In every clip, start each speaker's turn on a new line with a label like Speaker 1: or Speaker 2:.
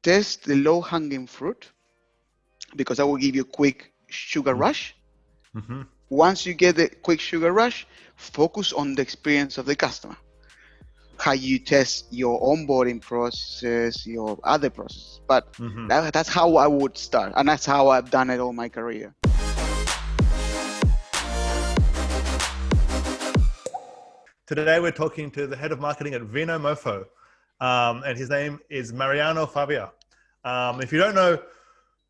Speaker 1: test the low-hanging fruit, because that will give you a quick sugar rush.
Speaker 2: Mm-hmm.
Speaker 1: Once you get the quick sugar rush, focus on the experience of the customer. How you test your onboarding process, your other process. But that's how I would start. And that's how I've done it all my career.
Speaker 2: Today we're talking to the head of marketing at Vinomofo, and his name is Mariano Favia. If you don't know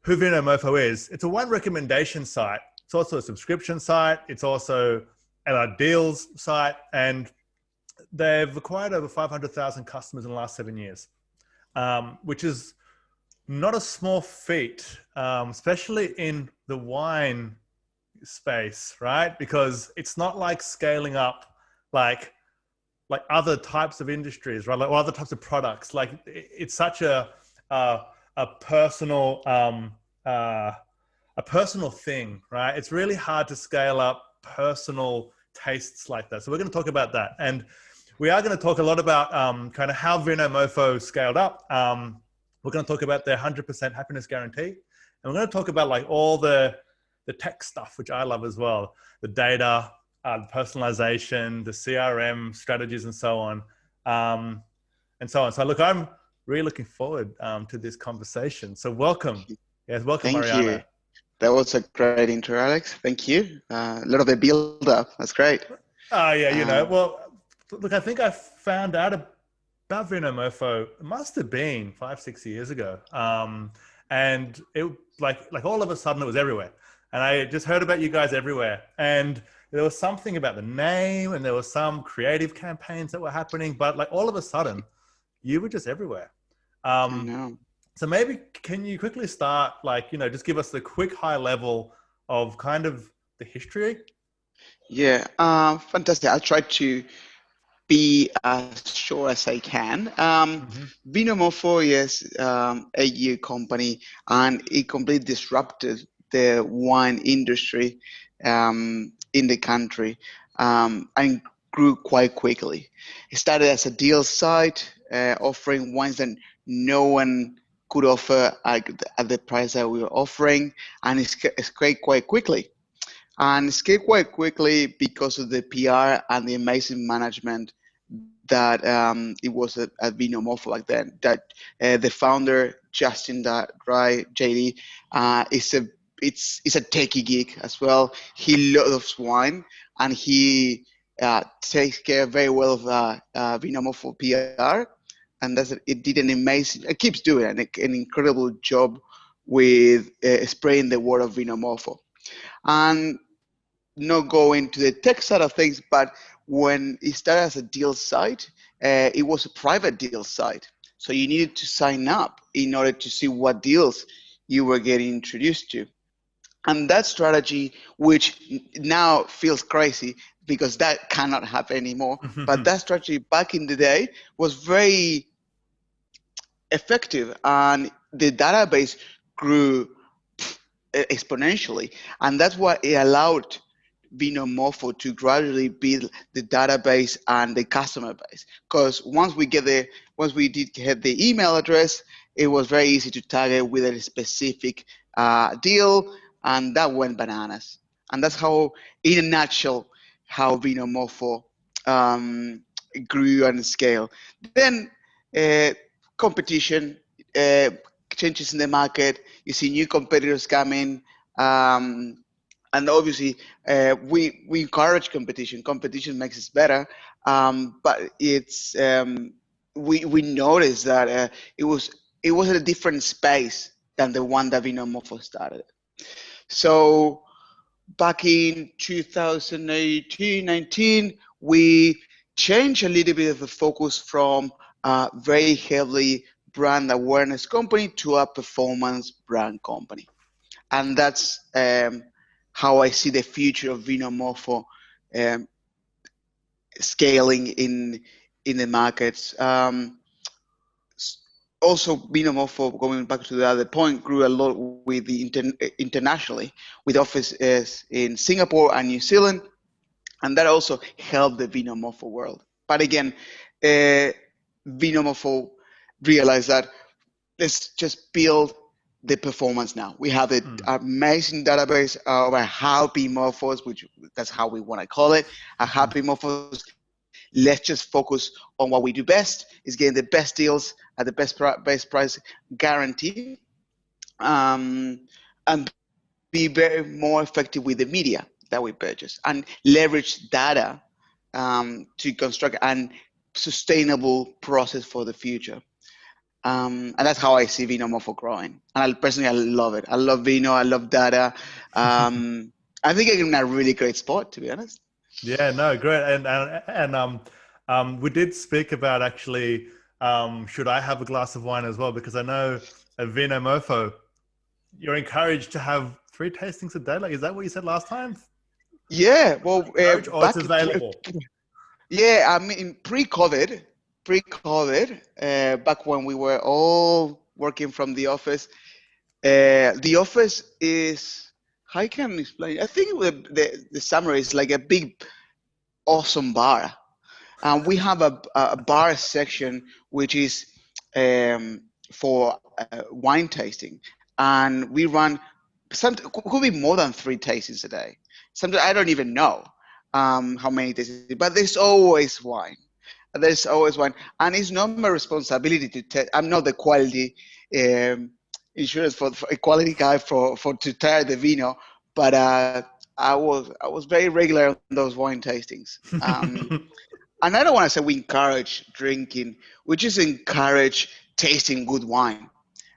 Speaker 2: who Vinomofo is, it's a wine recommendation site. It's also a subscription site. It's also a deals site, and they've acquired over 500,000 customers in the last 7 years, which is not a small feat, especially in the wine space, right? Because it's not like scaling up like other types of industries, right? Like other types of products. Like it's such a personal thing, right? It's really hard to scale up personal tastes like that. So we're going to talk about that, and we are going to talk a lot about kind of how Vinomofo scaled up. We're going to talk about their 100% happiness guarantee, and we're going to talk about like all the tech stuff, which I love as well, the data, personalization, the CRM strategies, and so on. So look, I'm really looking forward to this conversation. So welcome. Yes, welcome,
Speaker 1: Thank
Speaker 2: Mariano.
Speaker 1: you. That was a great intro, Alex. Thank you. A lot of the build up. That's great.
Speaker 2: Yeah, well, look, I think I found out about Vinomofo, it must have been 5-6 years ago. And it like all of a sudden it was everywhere. And I just heard about you guys everywhere. And there was something about the name, and there was some creative campaigns that were happening, but like all of a sudden you were just everywhere.
Speaker 1: I know.
Speaker 2: So maybe can you quickly start, just give us the quick high level of kind of the history?
Speaker 1: Yeah, fantastic. I'll try to be as short as I can. Vinomofo is a year company, and it completely disrupted the wine industry in the country, and grew quite quickly. It started as a deal site, offering wines that no one could offer at the price that we were offering, and it scaled quite quickly. And scaled quite quickly because of the PR and the amazing management that it was at Vinomofo back then. That the founder, Justin, JD, is a techie geek as well. He loves wine, and he takes care very well of Vinomofo PR. And it did it keeps doing an incredible job with spreading the word of Vinomofo. And not going to the tech side of things, but when it started as a deal site, it was a private deal site. So you needed to sign up in order to see what deals you were getting introduced to. And that strategy, which now feels crazy because that cannot happen anymore, but that strategy back in the day was very effective, and the database grew exponentially. And that's what it allowed Vinomofo to gradually build the database and the customer base. Because once we did get the email address, it was very easy to target with a specific deal, and that went bananas. And that's how, in a nutshell, how Vinomofo grew and scaled. Then competition, changes in the market. You see new competitors coming. And obviously, we encourage competition. Competition makes us better, but it's we noticed that it was a different space than the one that Vinomofo started. So back in 2018-19, we changed a little bit of the focus from a very heavily brand awareness company to a performance brand company, and that's how I see the future of Vinomofo scaling in the markets. Also, Vinomofo, going back to the other point, grew a lot with the internationally, with offices in Singapore and New Zealand, and that also helped the Vinomofo world. But again, Vinomofo realized that let's just build the performance now. We have an amazing database of our happy morphos, which that's how we want to call it, a happy morphos. Let's just focus on what we do best, is getting the best deals at the best price guarantee, and be very more effective with the media that we purchase, and leverage data to construct an sustainable process for the future. And that's how I see Vinomofo growing. And personally, I love it. I love Vino. I love data. I think I'm in a really great spot, to be honest.
Speaker 2: Yeah, no, great. And we did speak about actually, should I have a glass of wine as well? Because I know at Vinomofo, you're encouraged to have 3 tastings a day. Like, is that what you said last time?
Speaker 1: Yeah, well,
Speaker 2: or it's available.
Speaker 1: Yeah, I mean, pre-COVID, back when we were all working from the office is, how can I explain? I think the summary is like a big, awesome bar. We have a bar section which is for wine tasting, and we run could be more than 3 tastings a day. Sometimes I don't even know how many tastings, but there's always wine. There's always wine, and it's not my responsibility to test. I'm not the quality insurance for a quality guy to try the vino, but I was very regular on those wine tastings. And I don't want to say we encourage drinking, we just encourage tasting good wine.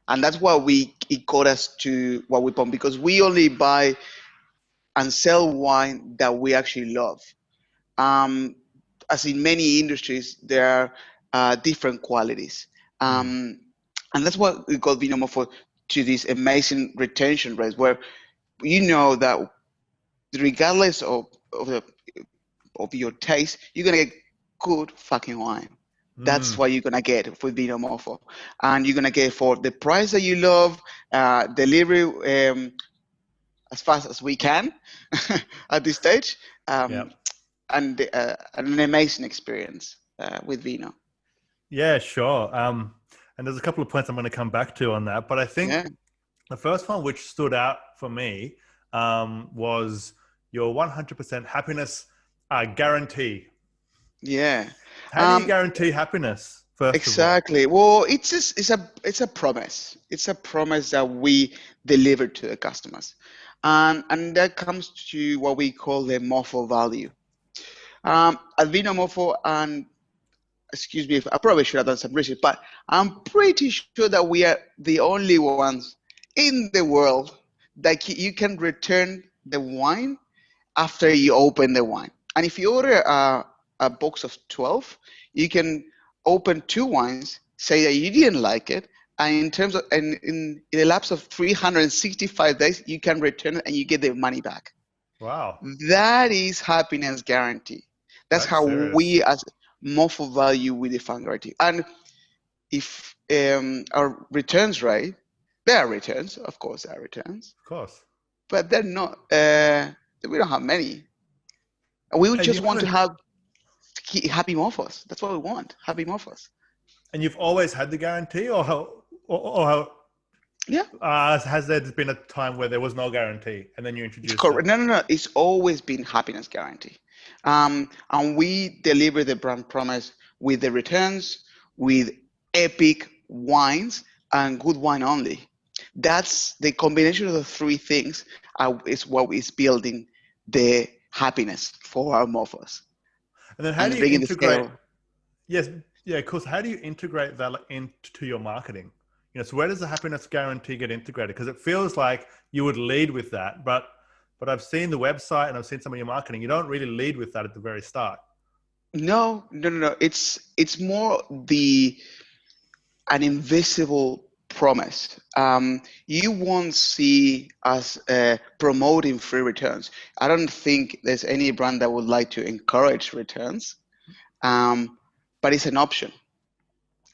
Speaker 1: And that's why it got us to what we pump, because we only buy and sell wine that we actually love. As in many industries, there are different qualities. And that's why we got Vinomofo to this amazing retention rate, where you know that regardless of your taste, you're going to get good fucking wine. That's what you're going to get with Vinomofo. And you're going to get for the price that you love, delivery as fast as we can at this stage, and an amazing experience with Vino.
Speaker 2: Yeah, sure. And there's a couple of points I'm going to come back to on that. But I think the first one which stood out for me was your 100% happiness guarantee.
Speaker 1: Yeah.
Speaker 2: How do you guarantee happiness?
Speaker 1: Exactly. Well, it's a promise. It's a promise that we deliver to the customers, and that comes to what we call the Mofo value. At Vinomofo, and excuse me, I probably should have done some research, but I'm pretty sure that we are the only ones in the world that you can return the wine after you open the wine. And if you order a box of 12, you can open 2 wines, say that you didn't like it, and in a lapse of 365 days, you can return it and you get the money back.
Speaker 2: Wow.
Speaker 1: That is happiness guarantee. That's how
Speaker 2: serious.
Speaker 1: We as Mofo value we define guarantee. And if our returns rate, there are returns, of course there are returns.
Speaker 2: Of course.
Speaker 1: But they're not, we don't have many. We just want to have happy morphos. That's what we want, happy morphos.
Speaker 2: And you've always had the guarantee, or how?
Speaker 1: Yeah.
Speaker 2: Has there been a time where there was no guarantee and then you introduced
Speaker 1: it? No. It's always been happiness guarantee. And we deliver the brand promise with the returns, with epic wines and good wine only. That's the combination of the 3 things is what is building the happiness for our morphos.
Speaker 2: And then how do you integrate? Yes, yeah, of course. How do you integrate that into your marketing? So where does the happiness guarantee get integrated? Because it feels like you would lead with that, but I've seen the website and I've seen some of your marketing. You don't really lead with that at the very start. No.
Speaker 1: It's more an invisible promise. You won't see us promoting free returns. I don't think there's any brand that would like to encourage returns, but it's an option.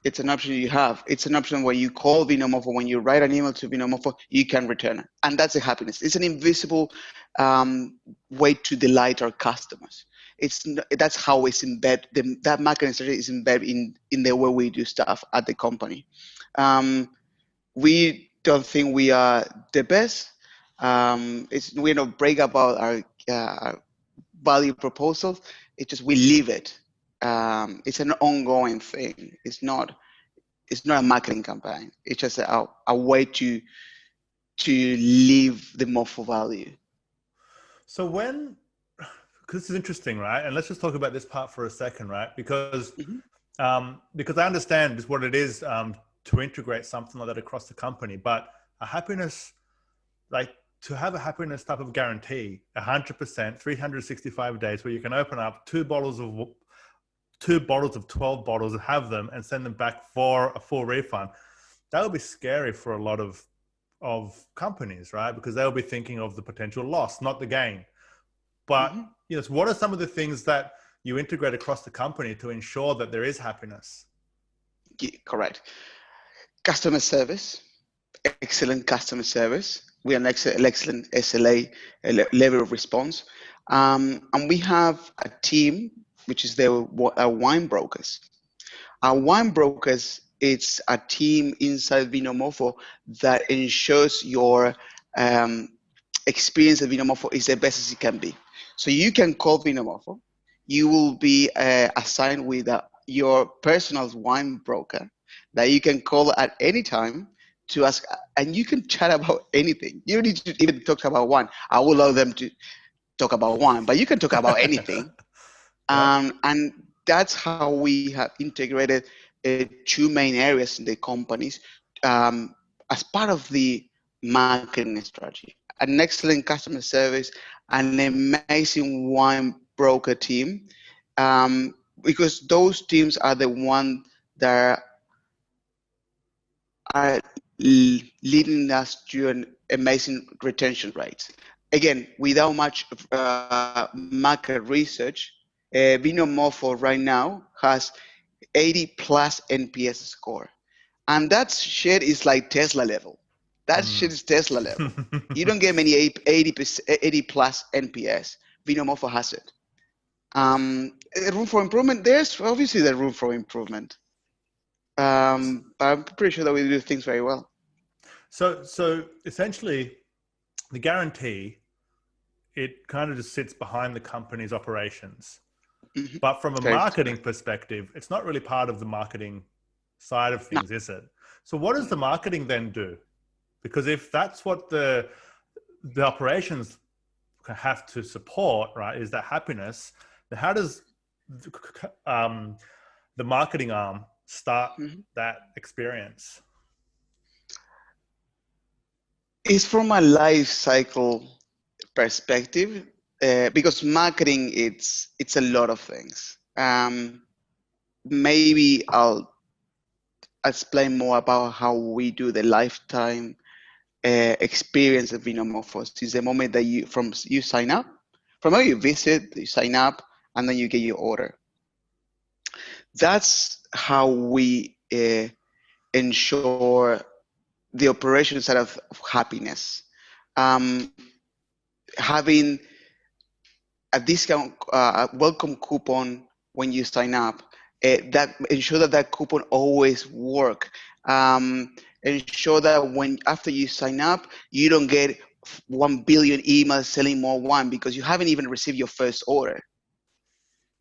Speaker 1: It's an option you have. It's an option where you call Vinomofo, when you write an email to Vinomofo, you can return it. And that's the happiness. It's an invisible way to delight our customers. That's how it's embedded. That marketing strategy is embedded in the way we do stuff at the company. We don't think we are the best. We're not brag about our value proposals. It's just we live it. It's an ongoing thing. It's not a marketing campaign. It's just a way to live the Mofo value.
Speaker 2: So because this is interesting, right? And let's just talk about this part for a second, right? Because I understand what it is to integrate something like that across the company, but a happiness, like to have a happiness type of guarantee, 100%, 365 days, where you can open up two bottles of 12 bottles and have them and send them back for a full refund. That would be scary for a lot of companies, right? Because they'll be thinking of the potential loss, not the gain. But yes, what are some of the things that you integrate across the company to ensure that there is happiness?
Speaker 1: Yeah, correct. Customer service, excellent customer service. We have an excellent SLA level of response. And we have a team, which is our wine brokers. Our wine brokers, it's a team inside Vinomofo that ensures your experience at Vinomofo is the best as it can be. So you can call Vinomofo. You will be assigned with your personal wine broker that you can call at any time to ask, and you can chat about anything. You don't need to even talk about wine. I will allow them to talk about wine, but you can talk about anything. And that's how we have integrated two main areas in the companies as part of the marketing strategy. An excellent customer service, an amazing wine broker team, because those teams are the ones that are leading us to an amazing retention rates. Again, without much market research, Vinomofo right now has 80 plus NPS score. And that shit is like Tesla level. That shit is Tesla level. You don't get many 80 plus NPS. Vinomofo has it. Room for improvement, there's obviously the room for improvement. But I'm pretty sure that we do things very well.
Speaker 2: So essentially, the guarantee, it kind of just sits behind the company's operations. But from a marketing perspective, it's not really part of the marketing side of things, is it? So what does the marketing then do? Because if that's what the operations have to support, right, is that happiness, then how does the marketing arm start that experience?
Speaker 1: It's from a life cycle perspective, because marketing it's a lot of things. Maybe I'll explain more about how we do the lifetime experience of Vinomofo. Is the moment that you sign up, from where you visit, you sign up, and then you get your order. That's how we ensure the operation side of happiness. Having a discount, a welcome coupon when you sign up, that ensure that coupon always work. Ensure that after you sign up, you don't get 1 billion emails selling more wine because you haven't even received your first order.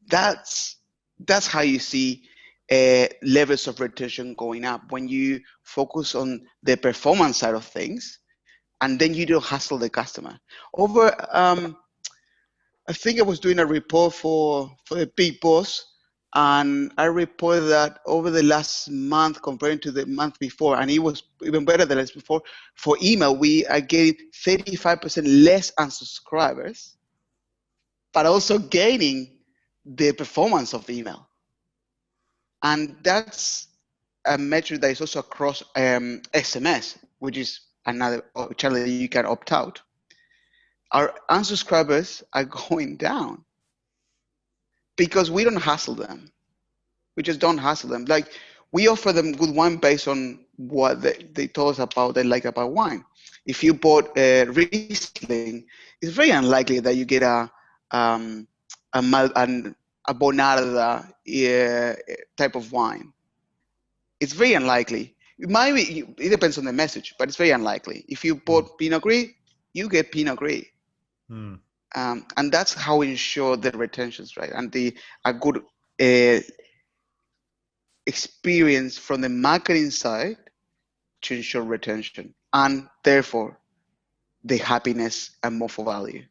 Speaker 1: That's how you see levels of retention going up when you focus on the performance side of things, and then you don't hassle the customer. I think I was doing a report for the Big Boss, and I reported that over the last month compared to the month before, and it was even better than last before. For email, we are getting 35% less unsubscribers, but also gaining the performance of email. And that's a metric that is also across SMS, which is another channel that you can opt out. Our unsubscribers are going down because we don't hassle them. We just don't hassle them. Like, we offer them good wine based on what they told us about, they like about wine. If you bought Riesling, it's very unlikely that you get a Bonarda type of wine. It's very unlikely. It might be, it depends on the message, but it's very unlikely. If you bought Pinot Gris, you get Pinot Gris. And that's how we ensure the retentions, right? And a good experience from the marketing side to ensure retention, and therefore the happiness and more for value.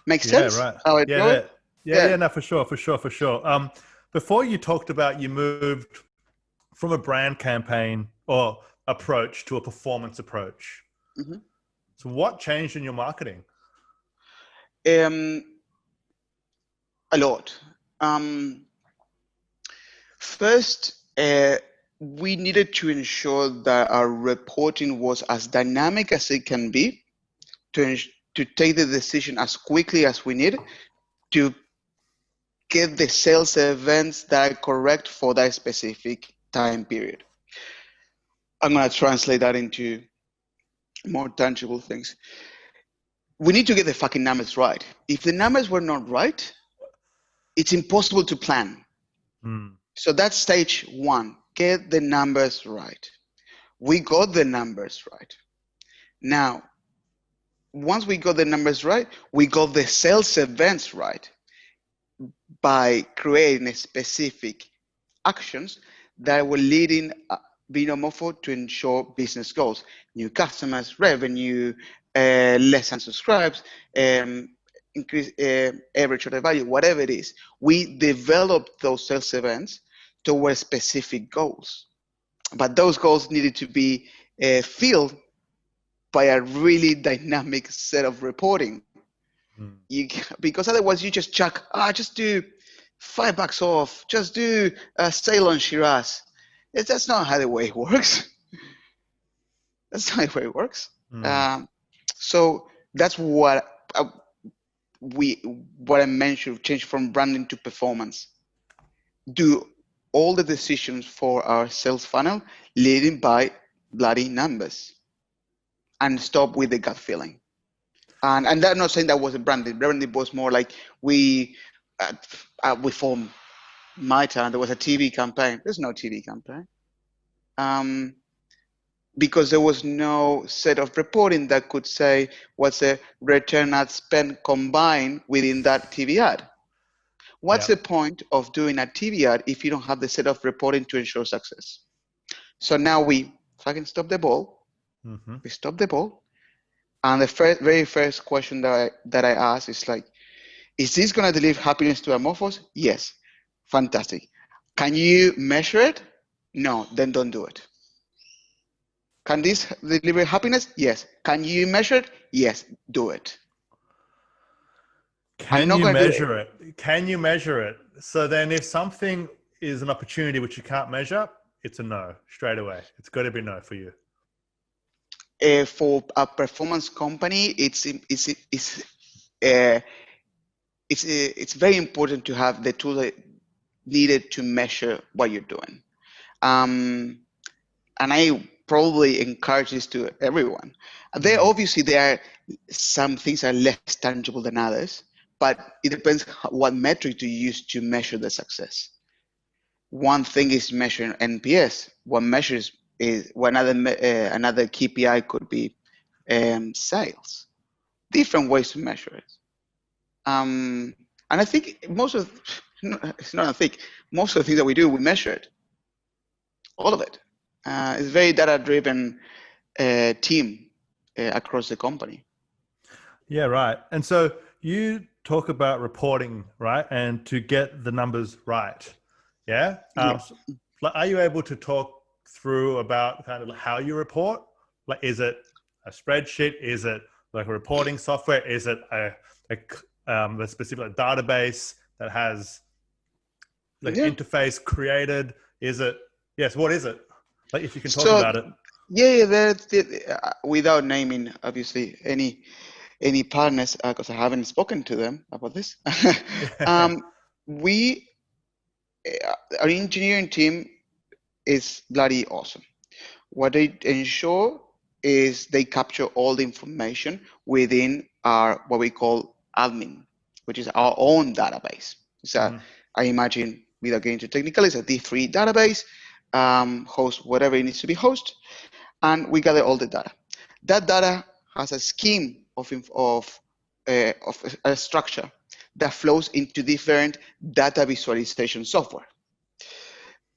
Speaker 1: Make sense?
Speaker 2: Yeah, right.
Speaker 1: How I draw it?
Speaker 2: Yeah, no, for sure. Before you talked about you moved from a brand campaign or approach to a performance approach.
Speaker 1: Mm-hmm.
Speaker 2: So what changed in your marketing?
Speaker 1: A lot. First, we needed to ensure that our reporting was as dynamic as it can be to take the decision as quickly as we need to get the sales events that are correct for that specific time period. I'm going to translate that into more tangible things. We need to get the fucking numbers right. If the numbers were not right, it's impossible to plan. So that's stage one, get the numbers right. We got the numbers right. Now, once we got the numbers right, we got the sales events right by creating specific actions that were leading Vinomofo to ensure business goals, new customers, revenue, less unsubscribes, increase average order value, whatever it is. We developed those sales events towards specific goals. But those goals needed to be filled by a really dynamic set of reporting. Because otherwise you just chuck, just do $5 off, just do a sale on Shiraz. That's not how the way it works. That's not the way it works. So that's what I mentioned, change from branding to performance. Do all the decisions for our sales funnel leading by bloody numbers, and stop with the gut feeling. And I'm not saying that wasn't branding. Branding was more like we formed my time. There was a TV campaign. There's no TV campaign. Because there was no set of reporting that could say what's the return ad spend combined within that TV ad. What's the point of doing a TV ad if you don't have the set of reporting to ensure success? So now we fucking stop the ball. We stop the ball. And the very first question that I ask is like, is this going to deliver happiness to our morphos? Yes. Fantastic. Can you measure it? No, then don't do it. Can this deliver happiness? Yes. Can you measure it? Yes, do it.
Speaker 2: Can you measure it? Can you measure it? So then if something is an opportunity which you can't measure, it's a no straight away. It's got to be no for you.
Speaker 1: For a performance company, it's very important to have the tool needed to measure what you're doing. And I probably encourage this to everyone. There are some things that are less tangible than others, but it depends what metric do you use to measure the success. One thing is measuring NPS. One measures is another KPI could be sales. Different ways to measure it. And I think most of the things that we do, we measure it. All of it. It's a very data-driven team across the company.
Speaker 2: Yeah, right. And so you talk about reporting, right? And to get the numbers right. Yeah. So, are you able to talk through about kind of how you report? Like, is it a spreadsheet? Is it like a reporting software? Is it a specific database that has like interface created? Is it? Yes. What is it? Like, if you can talk about it.
Speaker 1: Yeah, without naming obviously any partners, because I haven't spoken to them about this. Our engineering team is bloody awesome. What they ensure is they capture all the information within our what we call admin, which is our own database. So I imagine, without getting too technical, it's a D3 database. host whatever it needs to be hosted, and we gather all the data. That data has a scheme of a structure that flows into different data visualization software.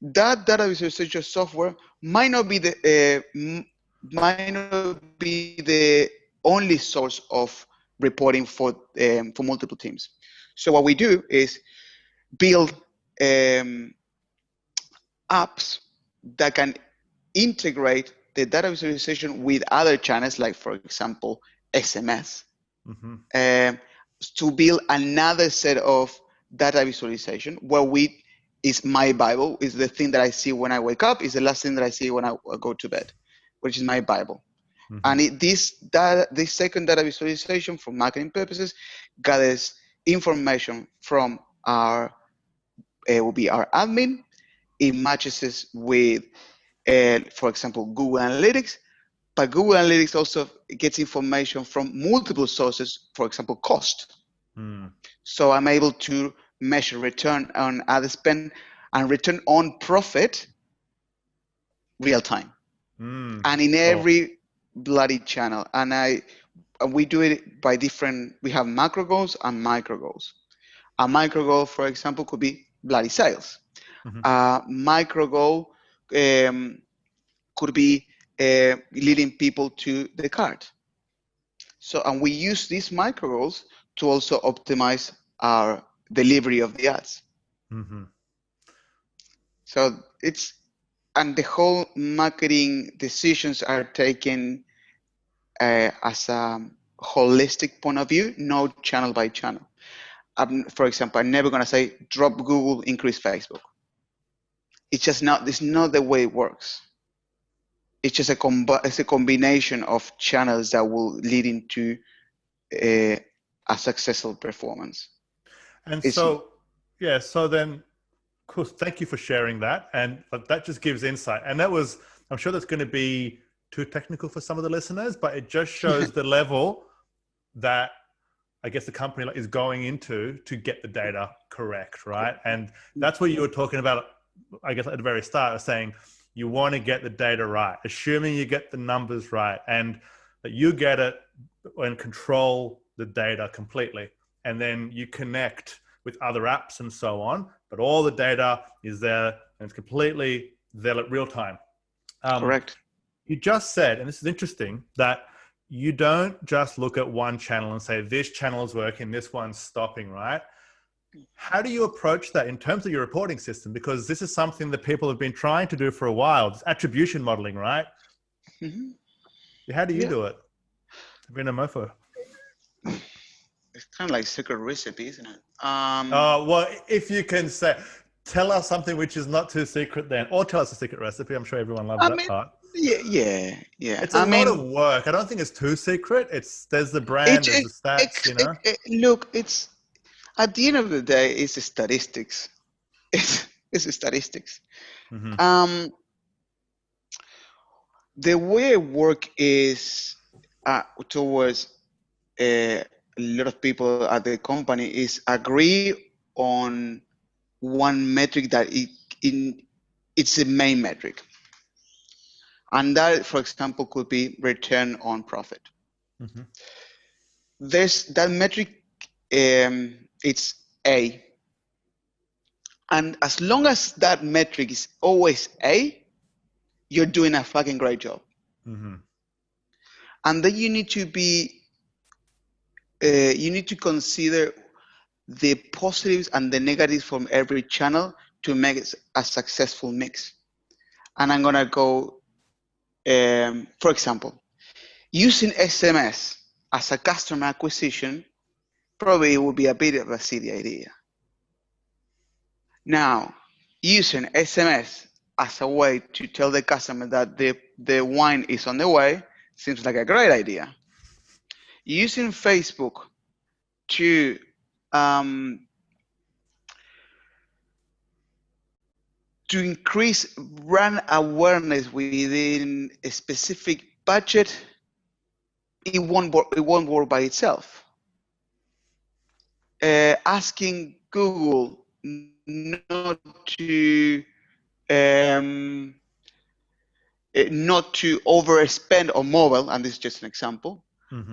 Speaker 1: That data visualization software might not be the only source of reporting for multiple teams. So what we do is build apps that can integrate the data visualization with other channels, like for example SMS, to build another set of data visualization where is my Bible, is the thing that I see when I wake up, is the last thing that I see when I go to bed, which is my Bible. And this second data visualization for marketing purposes gathers information from will be our admin. It matches us with, for example, Google Analytics, but Google Analytics also gets information from multiple sources, for example, cost. So I'm able to measure return on ad spend and return on profit real time, and in every bloody channel. And we do it by different. We have macro goals and micro goals. A micro goal, for example, could be bloody sales. A micro goal could be leading people to the cart. So, and we use these micro goals to also optimize our delivery of the ads. So and the whole marketing decisions are taken as a holistic point of view, no channel by channel. For example, I'm never going to say drop Google, increase Facebook. It's not the way it works. It's just a combination of channels that will lead into a successful performance.
Speaker 2: And so then, of course, thank you for sharing that. And that just gives insight. And I'm sure that's going to be too technical for some of the listeners, but it just shows the level that I guess the company is going into to get the data correct, right? And that's what you were talking about, I guess, at the very start, of saying you want to get the data right, assuming you get the numbers right, and that you get it and control the data completely. And then you connect with other apps and so on, but all the data is there and it's completely there at real time.
Speaker 1: Correct.
Speaker 2: You just said, and this is interesting, that you don't just look at one channel and say, this channel is working, this one's stopping, right? How do you approach that in terms of your reporting system? Because this is something that people have been trying to do for a while. It's attribution modeling, right? How do you do it? Vinomofo.
Speaker 1: It's kind of like secret recipe, isn't it?
Speaker 2: Well, if you can tell us something which is not too secret then, or tell us a secret recipe. I'm sure everyone loves that part.
Speaker 1: Yeah.
Speaker 2: It's a lot of work. I don't think it's too secret. There's the brand, there's the stats,
Speaker 1: Look, it's at the end of the day, it's the statistics. It's the statistics. The way I work is towards a lot of people at the company is agree on one metric that it's the main metric. And that, for example, could be return on profit. There's that metric, it's A. And as long as that metric is always A, you're doing a fucking great job. And then you need to consider the positives and the negatives from every channel to make it a successful mix. And I'm gonna go, for example, using SMS as a customer acquisition probably would be a bit of a silly idea. Now, using SMS as a way to tell the customer that the wine is on the way seems like a great idea. Using Facebook to increase brand awareness within a specific budget, it won't work by itself. Asking Google not to um, not to overspend on mobile, and this is just an example.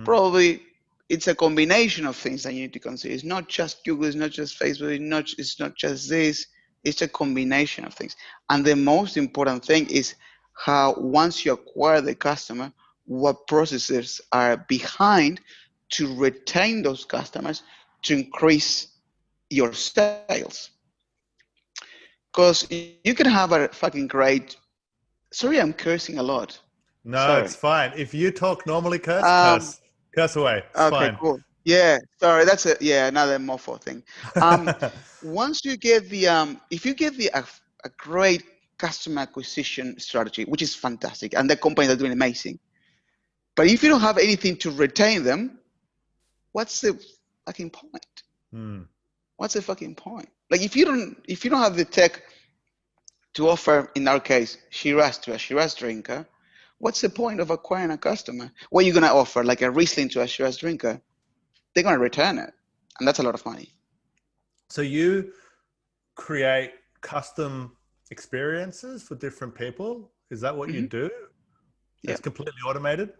Speaker 1: Probably it's a combination of things that you need to consider. It's not just Google, it's not just Facebook, it's not just this. It's a combination of things. And the most important thing is how once you acquire the customer, what processes are behind to retain those customers to increase your sales. Because you can have a fucking great. Sorry, I'm cursing a lot.
Speaker 2: No,
Speaker 1: Sorry.
Speaker 2: it's fine. If you talk normally, curse away. It's
Speaker 1: Okay,
Speaker 2: fine.
Speaker 1: cool. Yeah, sorry, that's another mofo thing. Once you get if you get a great customer acquisition strategy, which is fantastic, and the companies are doing amazing, but if you don't have anything to retain them, what's the fucking point? What's the fucking point? Like if you don't have the tech to offer, in our case, Shiraz to a Shiraz drinker, what's the point of acquiring a customer? What are you gonna offer, like a Riesling to a Shiraz drinker? They're gonna return it, and that's a lot of money.
Speaker 2: So you create custom experiences for different people? Is that what you do? It's completely automated?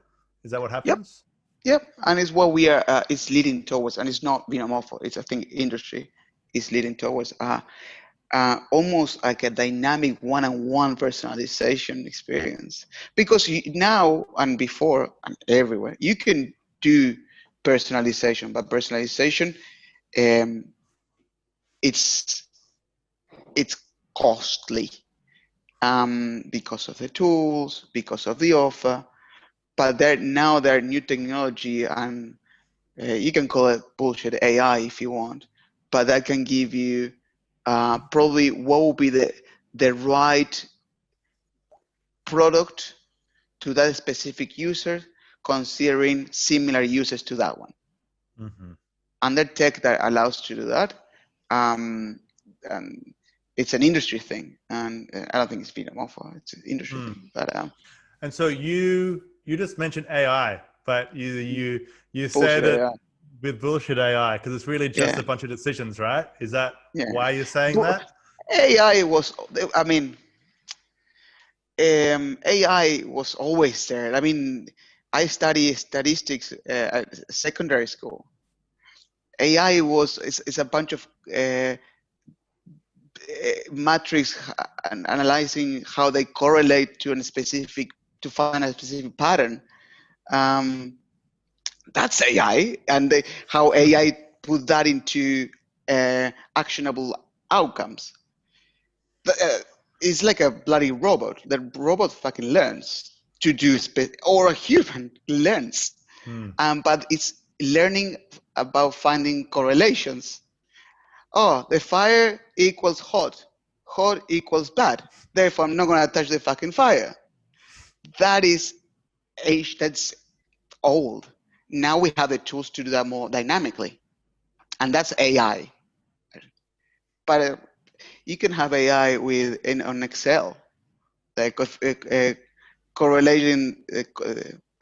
Speaker 2: Is that what happens?
Speaker 1: Yep, and it's what we are. It's leading towards, and it's not Vinomofo. It's I think industry is leading towards almost like a dynamic one-on-one personalization experience. Because now and before and everywhere, you can do personalization, but personalization, it's costly because of the tools, because of the offer. But now there are new technology, and you can call it bullshit AI if you want, but that can give you probably what will be the right product to that specific user, considering similar users to that one. And the tech that allows you to do that, and it's an industry thing, and I don't think it's Vinomofo, it's an industry thing. But
Speaker 2: and so you just mentioned AI, but you said it
Speaker 1: AI.
Speaker 2: with bullshit AI because it's really just a bunch of decisions, right? Is that why you're saying
Speaker 1: But
Speaker 2: that?
Speaker 1: AI was, I mean, AI was always there. I mean, I study statistics at secondary school. AI is a bunch of matrix and analyzing how they correlate to to find a specific pattern. That's AI, and how AI put that into actionable outcomes. It's like a bloody robot. The robot fucking learns to do, or a human learns, but it's learning about finding correlations. Oh, the fire equals hot. Hot equals bad. Therefore, I'm not going to touch the fucking fire. That is age. That's old. Now we have the tools to do that more dynamically, and that's AI. But you can have AI on Excel, like correlation.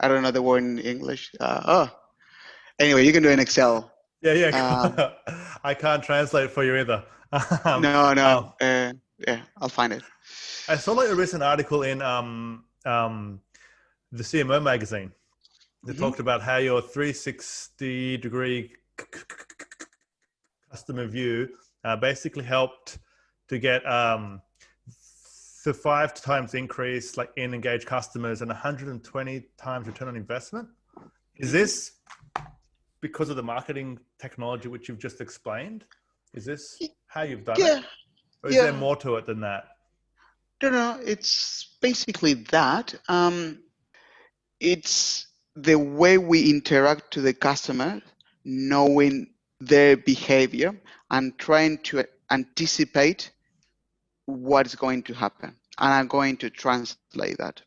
Speaker 1: I don't know the word in English. Anyway, you can do in Excel.
Speaker 2: Yeah. I can't translate for you either.
Speaker 1: No. Yeah, I'll find it.
Speaker 2: I saw like a recent article in the CMO magazine that talked about how your 360-degree customer view basically helped to get the 5 times increase like in engaged customers and 120 times return on investment. Is this because of the marketing technology which you've just explained? Is this how you've done it? Or is there more to it than that?
Speaker 1: No, it's basically that. It's the way we interact to the customer, knowing their behavior and trying to anticipate what's going to happen. And I'm going to translate that.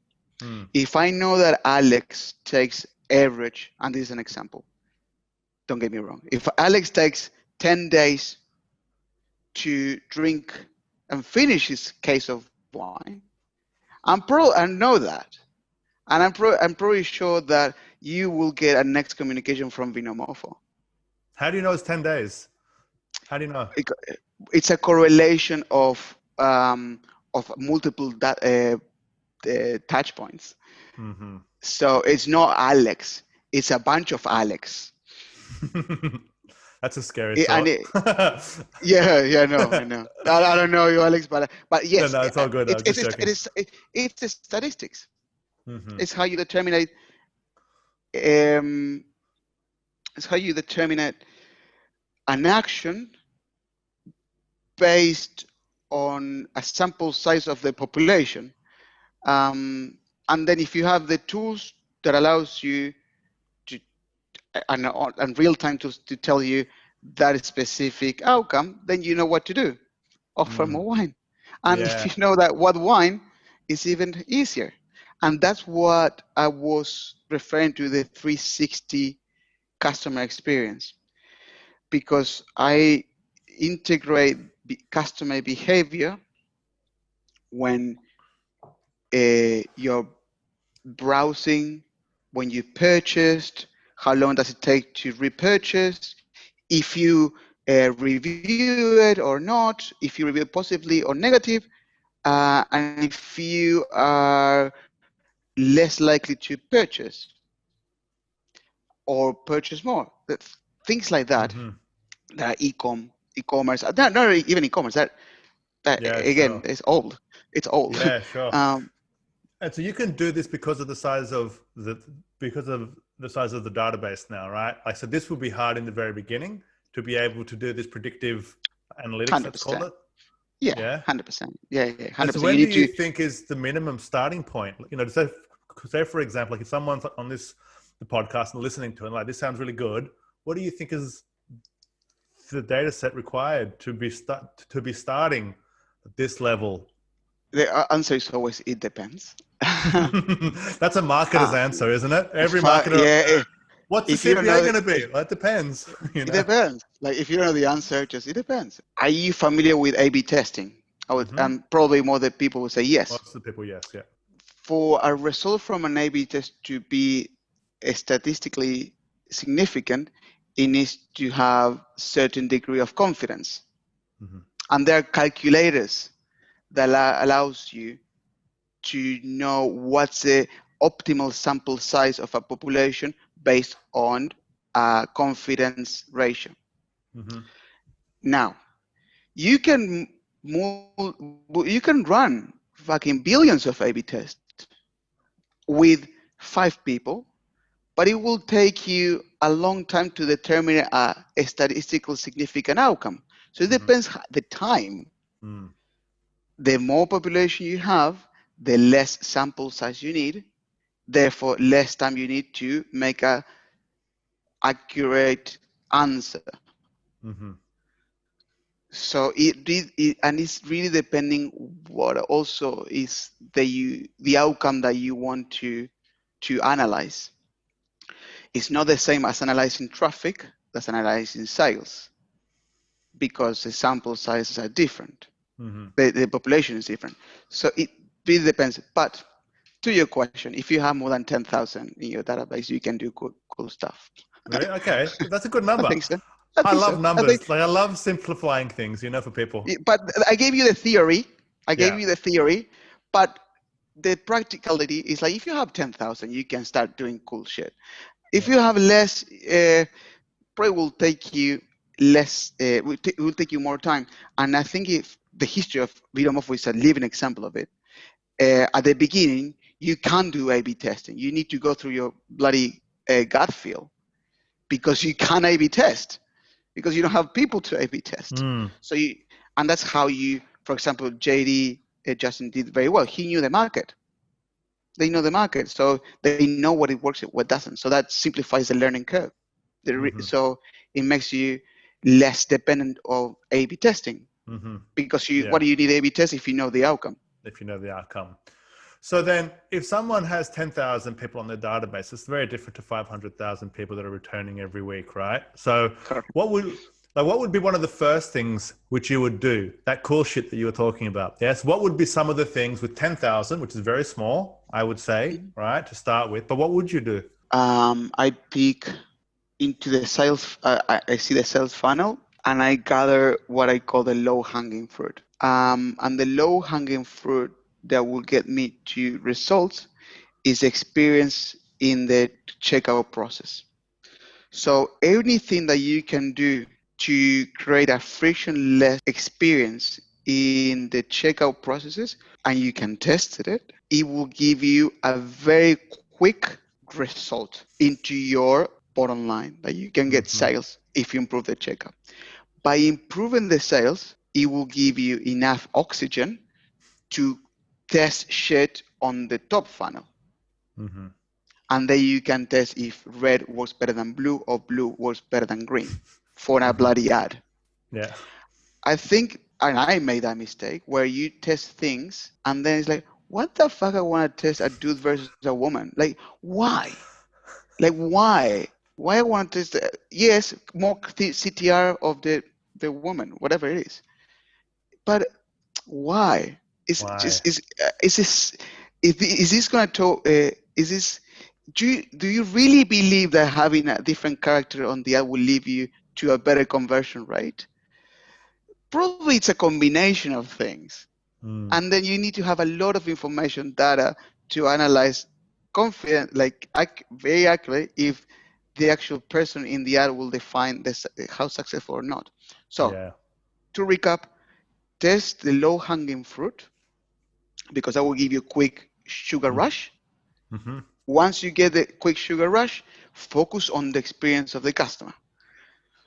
Speaker 1: If I know that Alex takes average, and this is an example, don't get me wrong. If Alex takes 10 days to drink and finish his case of wine, I know that. And I'm pretty sure that you will get a next communication from Vinomofo.
Speaker 2: How do you know it's 10 days? How do you know?
Speaker 1: It's a correlation of of multiple touch points.
Speaker 2: Mm-hmm.
Speaker 1: So it's not Alex, it's a bunch of Alex.
Speaker 2: That's a scary thought.
Speaker 1: I know. I don't know you, Alex, but yes,
Speaker 2: No, it's all good. I was just joking.
Speaker 1: It's the statistics.
Speaker 2: Mm-hmm.
Speaker 1: It's how you determine it's how you determine an action based on a sample size of the population. And then if you have the tools that allows you to, and real time tools to tell you that specific outcome, then you know what to do. Offer more wine. And if you know that what wine, is even easier. And that's what I was referring to, the 360 customer experience, because I integrate customer behavior when you're browsing, when you purchased, how long does it take to repurchase, if you review it or not, if you review it positively or negative, and if you are less likely to purchase or purchase more. Things like that, that are e-commerce, not even e-commerce, that again,
Speaker 2: sure.
Speaker 1: it's old. It's old.
Speaker 2: Yeah, sure. And so you can do this because of the size of the database now, right? Like, so this would be hard in the very beginning to be able to do this predictive analytics,
Speaker 1: 100%.
Speaker 2: let's call it.
Speaker 1: Yeah, 100%. Yeah, 100%.
Speaker 2: And so when do you think is the minimum starting point? You know, say for example, like if someone's on the podcast and listening to it, like, this sounds really good. What do you think is the data set required to be starting at this level?
Speaker 1: The answer is always, it depends.
Speaker 2: That's a marketer's answer, isn't it? Every marketer. What's the CPA going to be? Well, it depends. You know?
Speaker 1: It depends. Like, if you don't know the answer, just it depends. Are you familiar with A/B testing? Probably more the people would say yes.
Speaker 2: Lots of people, yes, yeah.
Speaker 1: For a result from an A/B test to be statistically significant, it needs to have certain degree of confidence. And there are calculators that allows you to know what's the optimal sample size of a population based on a confidence ratio. Now, you can run fucking billions of A/B tests with 5 people, but it will take you a long time to determine a statistical significant outcome. So it depends the time. The more population you have, the less sample size you need, therefore less time you need to make a accurate answer. So it's really depending what also is the outcome that you want to analyze. It's not the same as analyzing traffic as analyzing sales, because the sample sizes are different. The population is different. So it really depends. But to your question, if you have more than 10,000 in your database, you can do cool stuff.
Speaker 2: Really? Okay. That's a good number.
Speaker 1: I think so.
Speaker 2: I love numbers. I love simplifying things, for people.
Speaker 1: But I gave you the theory. But the practicality is like, if you have 10,000, you can start doing cool shit. If you have less, probably will take you less. Will take you more time. And I think the history of Vinomofo is a living example of it. At the beginning, you can't do A/B testing. You need to go through your bloody gut feel, because you can't A/B test, because you don't have people to A/B test. So and that's how for example, JD Justin did very well. He knew the market. They know the market, so they know what it works and what doesn't. So that simplifies the learning curve. So it makes you less dependent of A/B testing, because what do you need A/B test if you know the outcome?
Speaker 2: So then, if someone has 10,000 people on their database, it's very different to 500,000 people that are returning every week, right? So what would be one of the first things which you would do, that cool shit that you were talking about? Yes. What would be some of the things with 10,000, which is very small, I would say, right, to start with, but what would you do?
Speaker 1: I peek into the sales, I see the sales funnel, and I gather what I call the low hanging fruit. And the low-hanging fruit that will get me to results is experience in the checkout process. So anything that you can do to create a frictionless experience in the checkout processes, and you can test it, it will give you a very quick result into your bottom line, that you can get sales if you improve the checkout. By improving the sales, it will give you enough oxygen to test shit on the top funnel. And then you can test if red works better than blue or blue works better than green for a bloody ad.
Speaker 2: Yeah.
Speaker 1: I think, and I made that mistake, where you test things and then it's like, what the fuck, I want to test a dude versus a woman? Like, why? Like, why? Why I want to test, yes, more CTR of the woman, whatever it is. But why? Is this going to, is this, do you really believe that having a different character on the ad will lead you to a better conversion rate? Probably it's a combination of things. And then you need to have a lot of information data to analyze very accurately if the actual person in the ad will define this, how successful or not. So to recap, test the low-hanging fruit, because that will give you a quick sugar rush. Once you get the quick sugar rush, focus on the experience of the customer.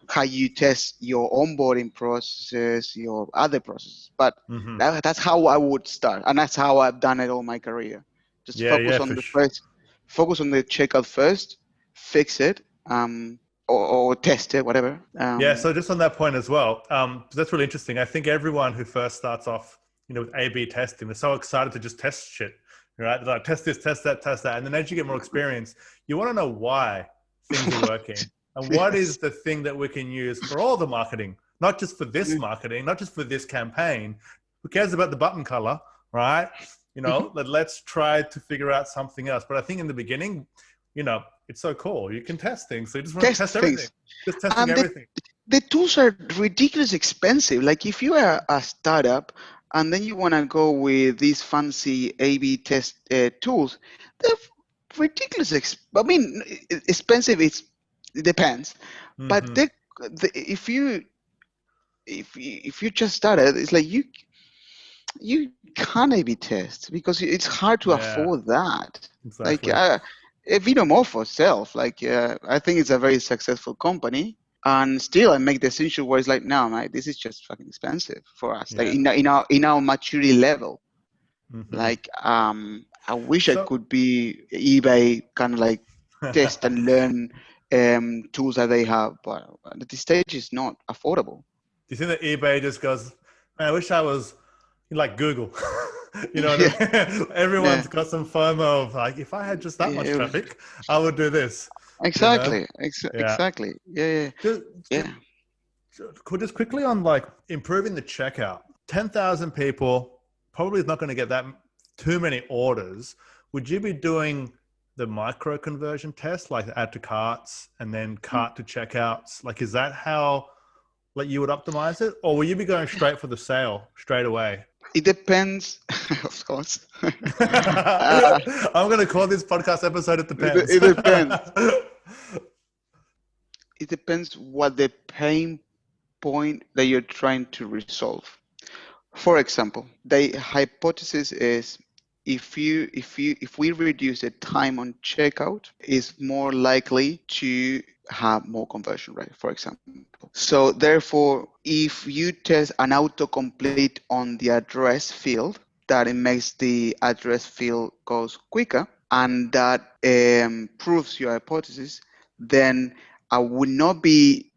Speaker 1: How you test your onboarding processes, your other processes. But that's how I would start. And that's how I've done it all my career. Just focus on the checkout first, fix it, or test it, whatever.
Speaker 2: So just on that point as well, that's really interesting. I think everyone who first starts off, with A/B testing, they're so excited to just test shit, right? They're like, test this, test that. And then as you get more experience, you want to know why things are working. And what is the thing that we can use for all the marketing, not just for this marketing, not just for this campaign. Who cares about the button color, right? Let's try to figure out something else. But I think in the beginning, it's so cool. You can test things. So you just want to test everything. Just testing everything.
Speaker 1: The tools are ridiculously expensive. Like if you are a startup and then you want to go with these fancy A/B test tools, they're ridiculously expensive. It depends, but if you just started, it's like you can't A/B test because it's hard to afford that.
Speaker 2: Exactly.
Speaker 1: Like Vinomofo itself, I think it's a very successful company, and still I make the decision where it's like, no, mate, this is just fucking expensive for us. Like in our maturity level. Like I wish I could be eBay, kind of like test and learn tools that they have, but at this stage it's not affordable.
Speaker 2: Do you think that eBay just goes, man, I wish I was like Google? You know what I mean? Everyone's got some FOMO of like, if I had just that much traffic, I would do this.
Speaker 1: Exactly. Exactly. Yeah.
Speaker 2: Just quickly on like improving the checkout. 10,000 people probably is not going to get that too many orders. Would you be doing the micro conversion test, like add to carts and then cart to checkouts? Like, is that how like you would optimize it, or will you be going straight for the sale straight away?
Speaker 1: It depends, of course.
Speaker 2: I'm going to call this podcast episode "It Depends."
Speaker 1: It depends. It depends what the pain point that you're trying to resolve. For example, the hypothesis is if we reduce the time on checkout, is more likely to have more conversion rate, for example. So therefore, if you test an autocomplete on the address field, that it makes the address field goes quicker, and that proves your hypothesis, then I would not be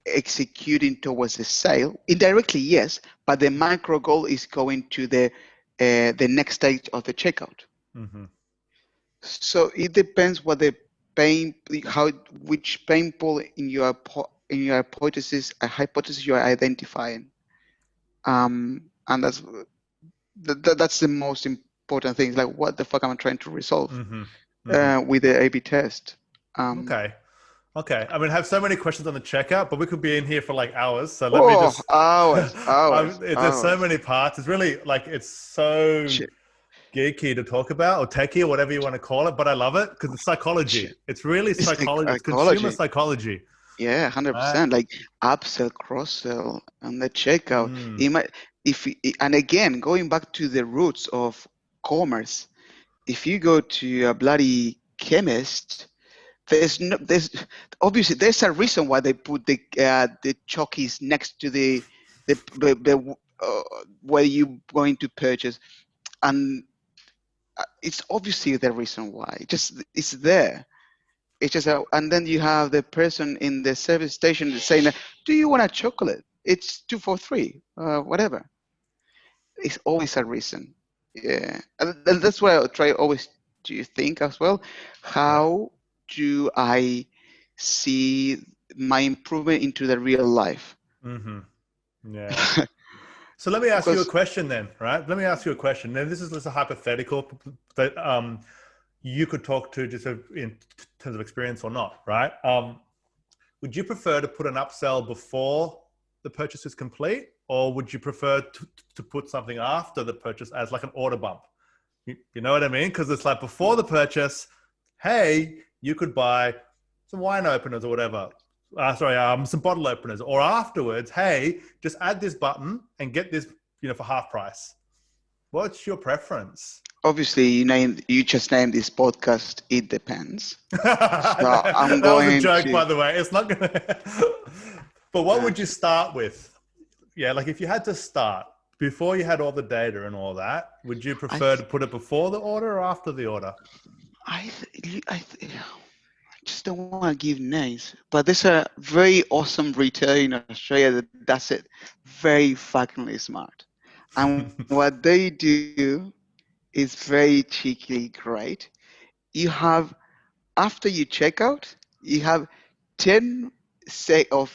Speaker 1: executing towards the sale. Indirectly, yes, but the micro goal is going to the next stage of the checkout. So it depends what the which pain point in your hypothesis you are identifying, and that's the most important thing. Like, what the fuck am I trying to resolve with the A/B test?
Speaker 2: Okay. Okay. I mean, I have so many questions on the checkout, but we could be in here for like hours. So let me just, there's so
Speaker 1: hours.
Speaker 2: many parts. It's really like, it's so
Speaker 1: Shit,
Speaker 2: geeky to talk about, or techie, or whatever you want to call it. But I love it because it's psychology.
Speaker 1: shit.
Speaker 2: It's really
Speaker 1: It's
Speaker 2: psychology. It's consumer
Speaker 1: psychology.
Speaker 2: psychology.
Speaker 1: Yeah,
Speaker 2: Right?
Speaker 1: 100%. Like upsell, cross sell, and the checkout.
Speaker 2: Mm,
Speaker 1: It might, and again, going back to the roots of commerce, if you go to a bloody chemist, there's obviously there's a reason why they put the chockies next to the where you going to purchase, and it's obviously the reason why. Just it's there. It's just and then you have the person in the service station saying, "Do you want a chocolate? It's 2 for 3, whatever." It's always a reason. Yeah, and that's what I try always to think as well.
Speaker 2: yeah.
Speaker 1: How do I see my improvement into the real life?
Speaker 2: Mm-hmm. Yeah. So let me ask you a
Speaker 1: Because
Speaker 2: question then, right? Let me ask you a question. Now, this is just a hypothetical that you could talk to just in terms of experience or not, right? Would you prefer to put an upsell before the purchase is complete, or would you prefer to put something after the purchase as like an order bump? You know what I mean? Because it's like before the purchase, hey, you could buy some wine openers or whatever. Some bottle openers. Or afterwards, hey, just add this button and get this, for half price. What's your preference?
Speaker 1: obviously you just named this podcast. It depends. So I'm
Speaker 2: That was a
Speaker 1: going
Speaker 2: joke,
Speaker 1: to.
Speaker 2: by the way. It's not gonna. But what would you start with? Yeah, like if you had to start before you had all the data and all that, would you
Speaker 1: I
Speaker 2: prefer to put it before the order or after the order?
Speaker 1: I just don't want to give names, but there's a very awesome retailer in Australia that does it very fuckingly smart. And what they do is very cheekily great. You have, after you check out, you have 20 seconds or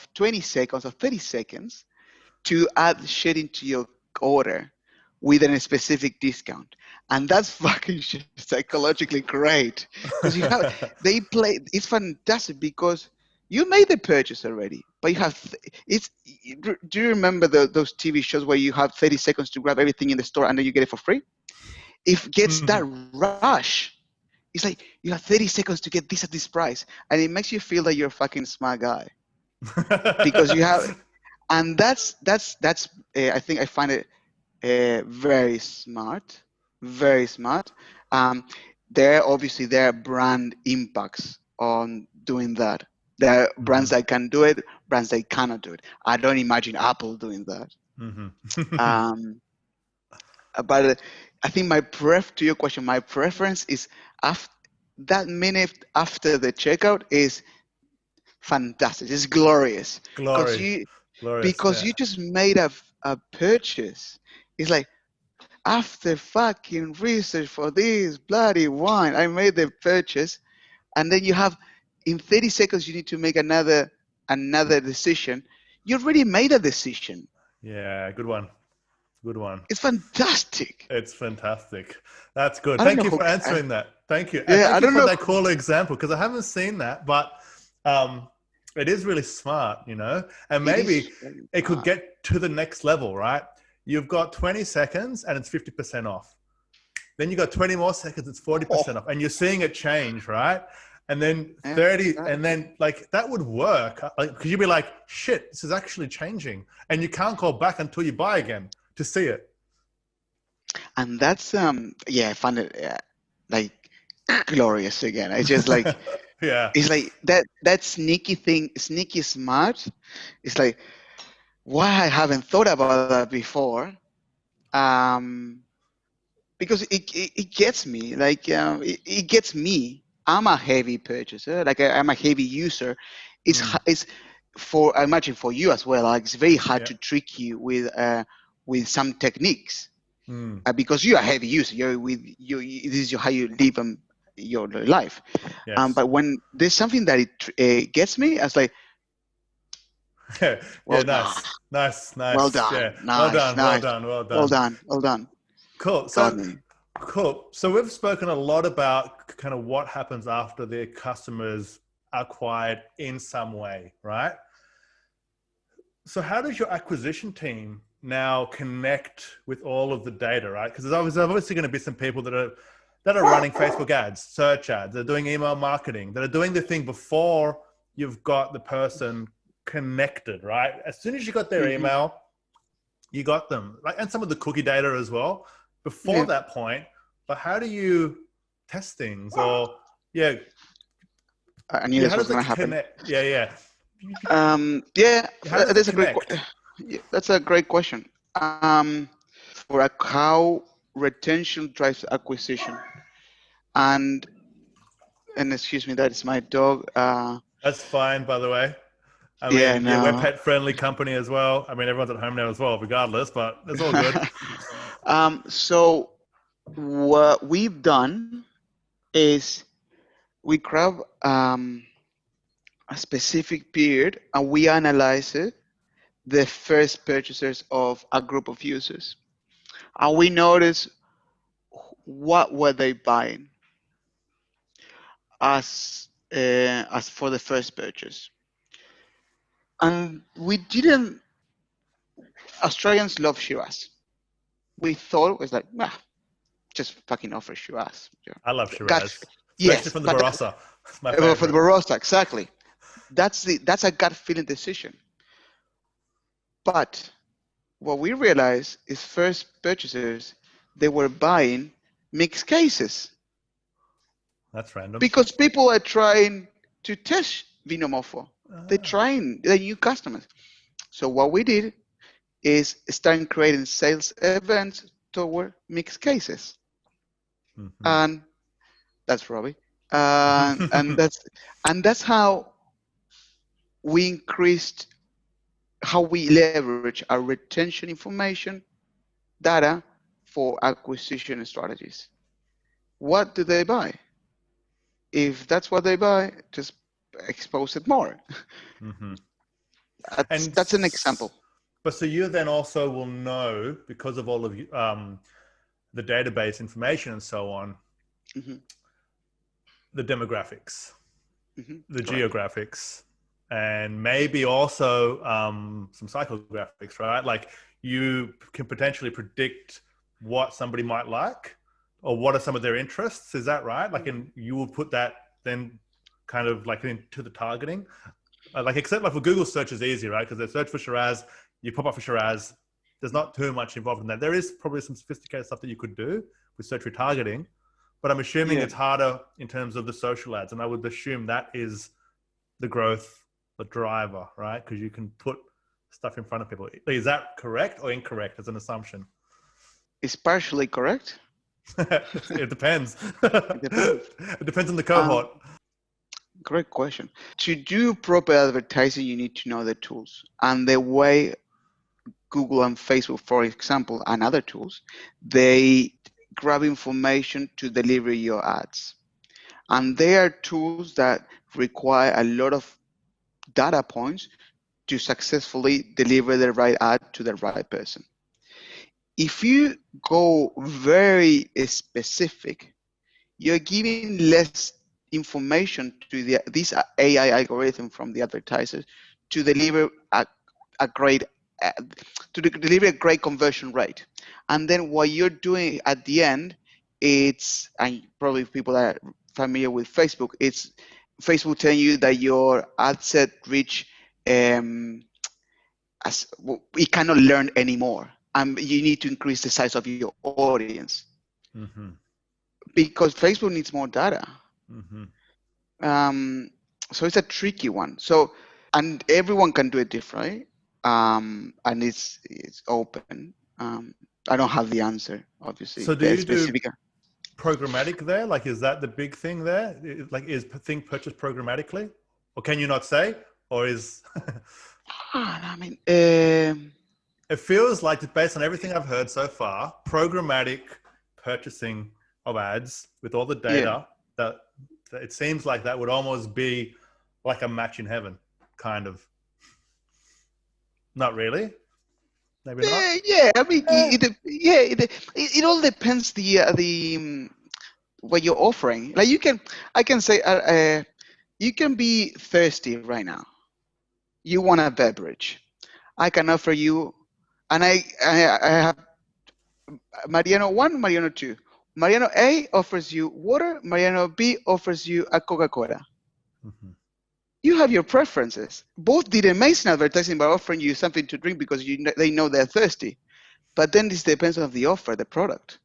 Speaker 1: 30 seconds to add shit into your order with a specific discount. And that's fucking shit, psychologically great. Because it's fantastic because you made the purchase already, but you have, do you remember those TV shows where you have 30 seconds to grab everything in the store and then you get it for free? If it gets that rush, it's like you have 30 seconds to get this at this price. And it makes you feel that you're a fucking smart guy. Because you have, and that's I think I find it very smart, very smart. There are brand impacts on doing that. There are brands that can do it, brands that cannot do it. I don't imagine Apple doing that. But I think to your question, my preference is after that minute after the checkout is fantastic. It's glorious because
Speaker 2: Glory. Glorious. Yeah.
Speaker 1: you just made a purchase. It's like, after fucking research for this bloody wine, I made the purchase, and then you have in 30 seconds you need to make another decision. You already made a decision.
Speaker 2: Yeah, good one. Good one.
Speaker 1: It's fantastic.
Speaker 2: It's fantastic. That's good.
Speaker 1: I don't
Speaker 2: Thank
Speaker 1: know
Speaker 2: you
Speaker 1: who.
Speaker 2: for answering that. Thank you. And
Speaker 1: Yeah,
Speaker 2: thank
Speaker 1: I
Speaker 2: you
Speaker 1: don't
Speaker 2: for
Speaker 1: know.
Speaker 2: that cool example because I haven't seen that, but it is really smart, and maybe it could get to the next level, right? You've got 20 seconds and it's 50% off. Then you got 20 more seconds, it's 40% off. And you're seeing it change, right? And then 30, and then like that would work. Because you'd be like, shit, this is actually changing. And you can't go back until you buy again to see it.
Speaker 1: And that's I find it like glorious again. It's just like
Speaker 2: yeah.
Speaker 1: It's like that sneaky smart. It's like, why I haven't thought about that before. Because it gets me, like it gets me. I'm a heavy purchaser, like I'm a heavy user. It's I imagine for you as well, like it's very hard to trick you with some techniques because you're a heavy user. This is how you live your life.
Speaker 2: Yes.
Speaker 1: But when there's something that it gets me, I was like, well done.
Speaker 2: Nice.
Speaker 1: Well done.
Speaker 2: Yeah.
Speaker 1: Nice. Well done.
Speaker 2: Cool. Cool. So we've spoken a lot about kind of what happens after the customers acquired in some way, right? So how does your acquisition team now connect with all of the data, right? Because there's obviously going to be some people that are running Facebook ads, search ads, they're doing email marketing, that are doing the thing before you've got the person connected, right? As soon as you got their email, you got them, like, and some of the cookie data as well before that point. But how do you test things, or
Speaker 1: I knew this
Speaker 2: how
Speaker 1: was
Speaker 2: does
Speaker 1: going
Speaker 2: it
Speaker 1: to happen.
Speaker 2: connect? How does
Speaker 1: That's
Speaker 2: it connect?
Speaker 1: that's a great question. For how retention drives acquisition, and excuse me, that is my dog.
Speaker 2: That's fine, by the way. I mean,
Speaker 1: No.
Speaker 2: we're pet friendly company as well. I mean, everyone's at home now as well, regardless, but it's all good.
Speaker 1: So what we've done is we grab a specific period and we analyze it, the first purchasers of a group of users, and we notice what were they buying as for the first purchase. And we didn't. Australians love Shiraz. We thought it was like, just fucking offer Shiraz.
Speaker 2: I love Shiraz, especially
Speaker 1: yes,
Speaker 2: from the Barossa. It's my favorite.
Speaker 1: For the Barossa, exactly. That's a gut feeling decision. But what we realized is first purchasers, they were buying mixed cases.
Speaker 2: That's random.
Speaker 1: Because people are trying to test Vinomofo. They're trying, they're new customers. So what we did is start creating sales events toward mixed cases. And that's Robbie. And that's how we increased, how we leverage our retention information data for acquisition strategies. What do they buy? If that's what they buy, just expose it more. That's an example.
Speaker 2: But so you then also will know, because of all of the database information and so on, the demographics, the geographics, and maybe also some psychographics, right? Like you can potentially predict what somebody might like, or what are some of their interests. Is that right? Like, and you will put that then kind of like into the targeting. Like, except like for Google search is easy, right? Because they search for Shiraz, you pop up for Shiraz. There's not too much involved in that. There is probably some sophisticated stuff that you could do with search retargeting, but I'm assuming it's harder in terms of the social ads. And I would assume that is the growth, the driver, right? Because you can put stuff in front of people. Is that correct or incorrect as an assumption?
Speaker 1: It's partially correct.
Speaker 2: It depends. It depends on the cohort.
Speaker 1: Great question. To do proper advertising, you need to know the tools. And the way Google and Facebook, for example, and other tools, they grab information to deliver your ads. And they are tools that require a lot of data points to successfully deliver the right ad to the right person. If you go very specific, you're giving less information to this AI algorithm from the advertisers to deliver a great conversion rate. And then what you're doing at the end, it's, and probably people are familiar with Facebook, it's Facebook telling you that your ad set reach it cannot learn anymore. You need to increase the size of your audience because Facebook needs more data. So it's a tricky one. So, and everyone can do it differently, and it's open. I don't have the answer, obviously.
Speaker 2: So do you do programmatic there? Like, is that the big thing there? Like, is thing purchased programmatically, or can you not say, or is?
Speaker 1: I mean,
Speaker 2: it feels like, based on everything I've heard so far, programmatic purchasing of ads with all the data, that it seems like that would almost be like a match in heaven, kind of. Not really. Maybe not.
Speaker 1: Yeah. I mean, it all depends the what you're offering. Like I can say You can be thirsty right now. You want a beverage. I can offer you, and I have Mariano 1, Mariano 2. Mariano A offers you water. Mariano B offers you a Coca-Cola.
Speaker 2: Mm-hmm.
Speaker 1: You have your preferences. Both did amazing advertising by offering you something to drink because they know they're thirsty. But then this depends on the offer, the product,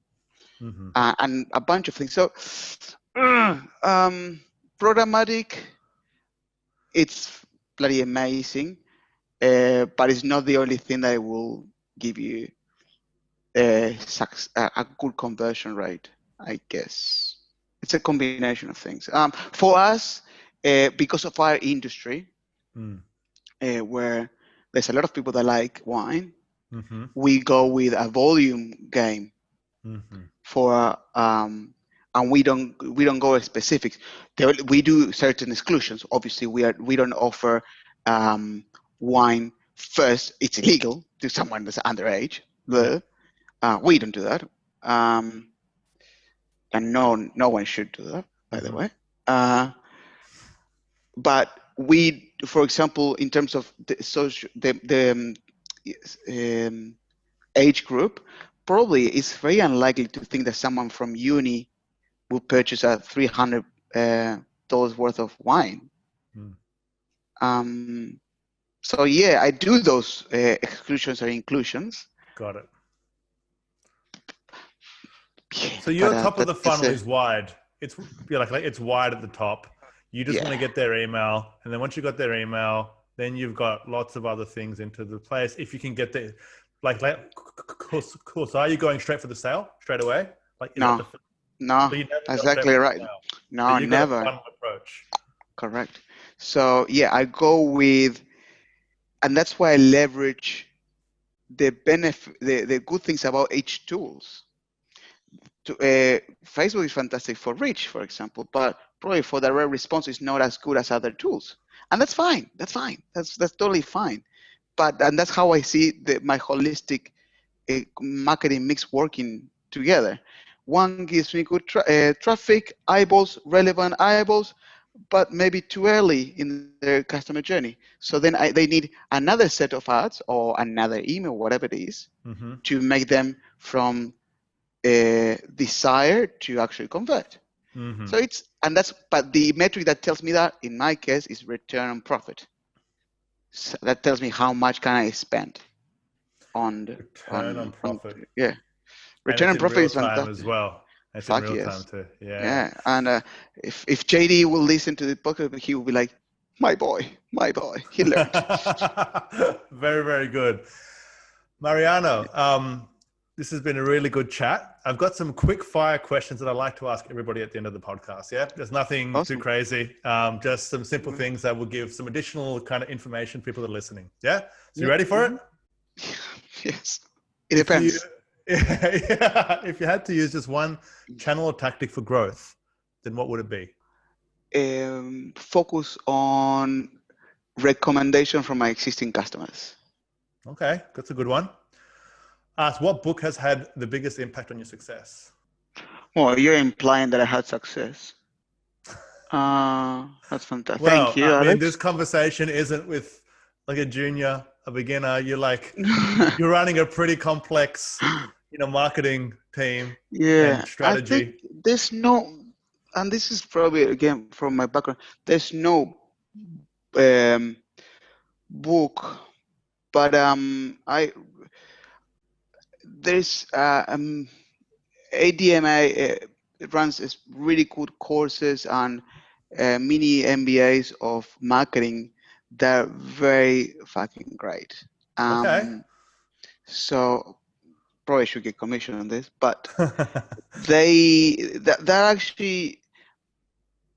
Speaker 2: Mm-hmm.
Speaker 1: and a bunch of things. So, programmatic, it's bloody amazing, but it's not the only thing that will give you a good conversion rate, I guess. It's a combination of things. For us, because of our industry, where there's a lot of people that like wine,
Speaker 2: Mm-hmm.
Speaker 1: we go with a volume game for and we don't go specifics. We do certain exclusions. Obviously, we don't offer wine first. It's illegal to someone that's underage.
Speaker 2: Yeah.
Speaker 1: We don't do that, and no one should do that, by the way. But we, for example, in terms of the age group, probably it's very unlikely to think that someone from uni will purchase a $300 worth of wine. So yeah, I do those exclusions or inclusions.
Speaker 2: Got it.
Speaker 1: Yeah,
Speaker 2: So your top of the funnel is wide. It's it's wide at the top. You just want to get their email, and then once you got their email, then you've got lots of other things into the place. If you can get the cool. So are you going straight for the sale straight away?
Speaker 1: No, exactly right. No,
Speaker 2: so
Speaker 1: never.
Speaker 2: Got a funnel approach.
Speaker 1: Correct. So yeah, I go with, and that's why I leverage the benefit, the good things about each tools. Facebook is fantastic for reach, for example, but probably for direct response is not as good as other tools, and that's fine. That's totally fine. And that's how I see my holistic marketing mix working together. One gives me good traffic, eyeballs, relevant eyeballs, but maybe too early in their customer journey. So then they need another set of ads or another email, whatever it is, to make them from desire to actually convert. So but the metric that tells me that in my case is return on profit. So that tells me how much can I spend on
Speaker 2: return on profit.
Speaker 1: Return on profit is fantastic
Speaker 2: as well. It's
Speaker 1: Fuck
Speaker 2: in real
Speaker 1: yes.
Speaker 2: time too.
Speaker 1: Yeah. And if JD will listen to the podcast, he will be like, my boy, he learned.
Speaker 2: Very, very good. Mariano, this has been a really good chat. I've got some quick fire questions that I like to ask everybody at the end of the podcast. Yeah, there's nothing too crazy. Just some simple things that will give some additional kind of information to people that are listening. Yeah. So you ready for it?
Speaker 1: Yes. It depends.
Speaker 2: If you had to use just one channel or tactic for growth, then what would it be?
Speaker 1: Focus on recommendation from my existing customers.
Speaker 2: Okay, that's a good one. Ask, what book has had the biggest impact on your success?
Speaker 1: Well, you're implying that I had success. That's fantastic.
Speaker 2: Well,
Speaker 1: thank you,
Speaker 2: I
Speaker 1: Alex.
Speaker 2: mean, this conversation isn't with like a junior, a beginner. You're you're running a pretty complex, marketing team and strategy.
Speaker 1: I think there's no, and this is probably again from my background, there's no book, but there's ADMA runs really good courses and mini MBAs of marketing that are very fucking great.
Speaker 2: Okay.
Speaker 1: So probably should get commission on this, but that actually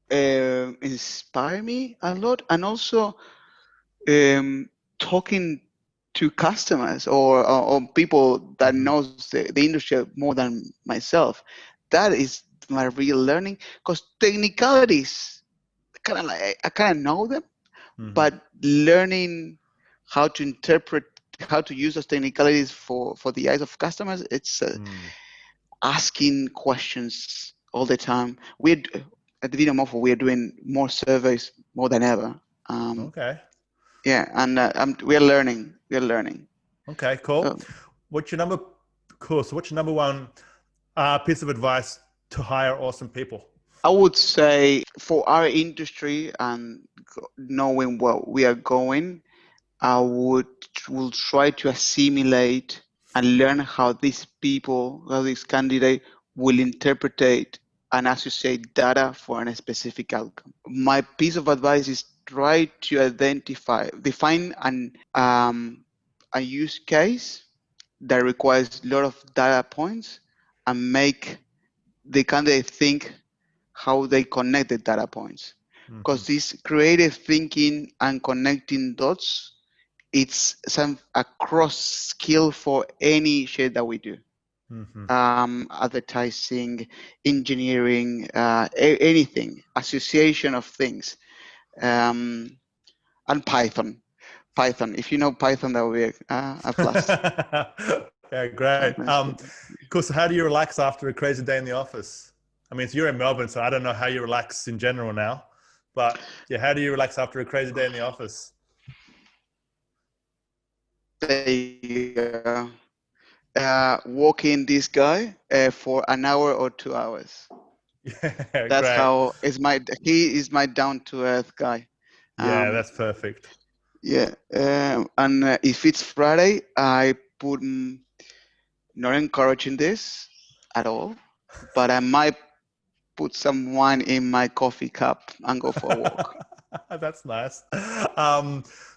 Speaker 1: inspire me a lot, and also talking to customers or people that knows the industry more than myself. That is my real learning, because technicalities I kind of know them, but learning how to interpret, how to use those technicalities for the eyes of customers, it's asking questions all the time. at Vinomofo, we are doing more surveys more than ever.
Speaker 2: Okay.
Speaker 1: Yeah, and we are learning. We are learning.
Speaker 2: Okay, cool.
Speaker 1: So,
Speaker 2: What's your number? Cool. So what's your number one piece of advice to hire awesome people?
Speaker 1: I would say for our industry and knowing where we are going, I will try to assimilate and learn how these people, how this candidate will interpret and associate data for a specific outcome. My piece of advice is try to define a use case that requires a lot of data points and make the candidate think how they connect the data points. Because this creative thinking and connecting dots, it's a cross skill for any shit that we do. Advertising, engineering, anything, association of things, and Python. Python. If you know Python, that would be a plus.
Speaker 2: Yeah, great. Cool. So how do you relax after a crazy day in the office? I mean, so you're in Melbourne, so I don't know how you relax in general now, but yeah, how do you relax after a crazy day in the office?
Speaker 1: Walking this guy for an hour or 2 hours.
Speaker 2: Yeah,
Speaker 1: That's
Speaker 2: great.
Speaker 1: how he is my down to earth guy.
Speaker 2: Yeah, that's perfect.
Speaker 1: Yeah, and if it's Friday, I put not encouraging this at all, but I might put some wine in my coffee cup and go for a walk.
Speaker 2: That's nice.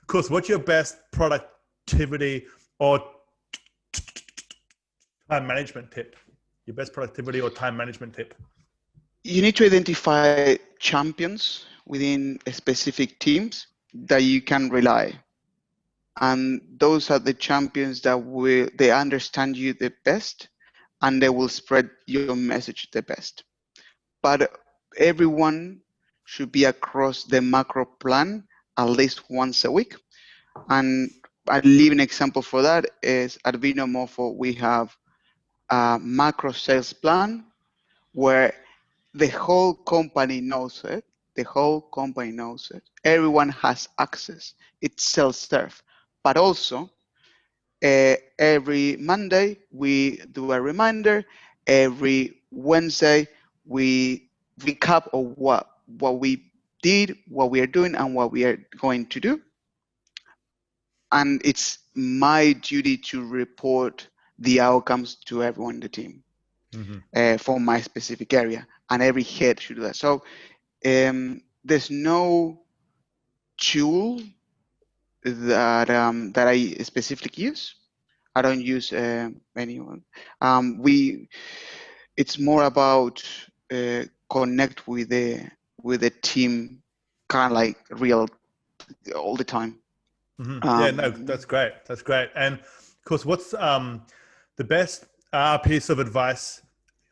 Speaker 2: Cool. So what's your best productivity or time management tip? Your best productivity or time management tip?
Speaker 1: You need to identify champions within specific teams that you can rely. And those are the champions that they understand you the best and they will spread your message the best. But everyone should be across the macro plan at least once a week. And a living example for that is at Vinomofo, we have a macro sales plan where the whole company knows it. The whole company knows it. Everyone has access. It's self-serve. But also, every Monday, we do a reminder. Every Wednesday, we recap of what we did, what we are doing, and what we are going to do. And it's my duty to report the outcomes to everyone in the team for my specific area. And every head should do that. So there's no tool that I specifically use. I don't use anyone. It's more about connect with the team, kind of like real all the time.
Speaker 2: Yeah, no, that's great. That's great. And of course, what's the best piece of advice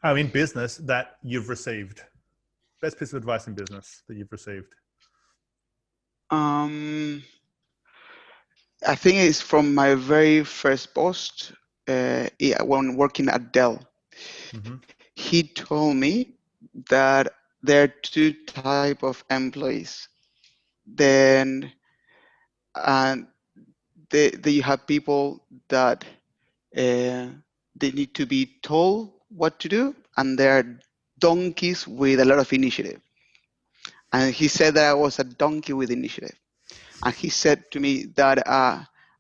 Speaker 2: in business that you've received? Best piece of advice in business that you've received?
Speaker 1: I think it's from my very first post when working at Dell. He told me that there are two types of employees. Then you have people that they need to be told what to do, and there are donkeys with a lot of initiative. And he said that I was a donkey with initiative. And he said to me that,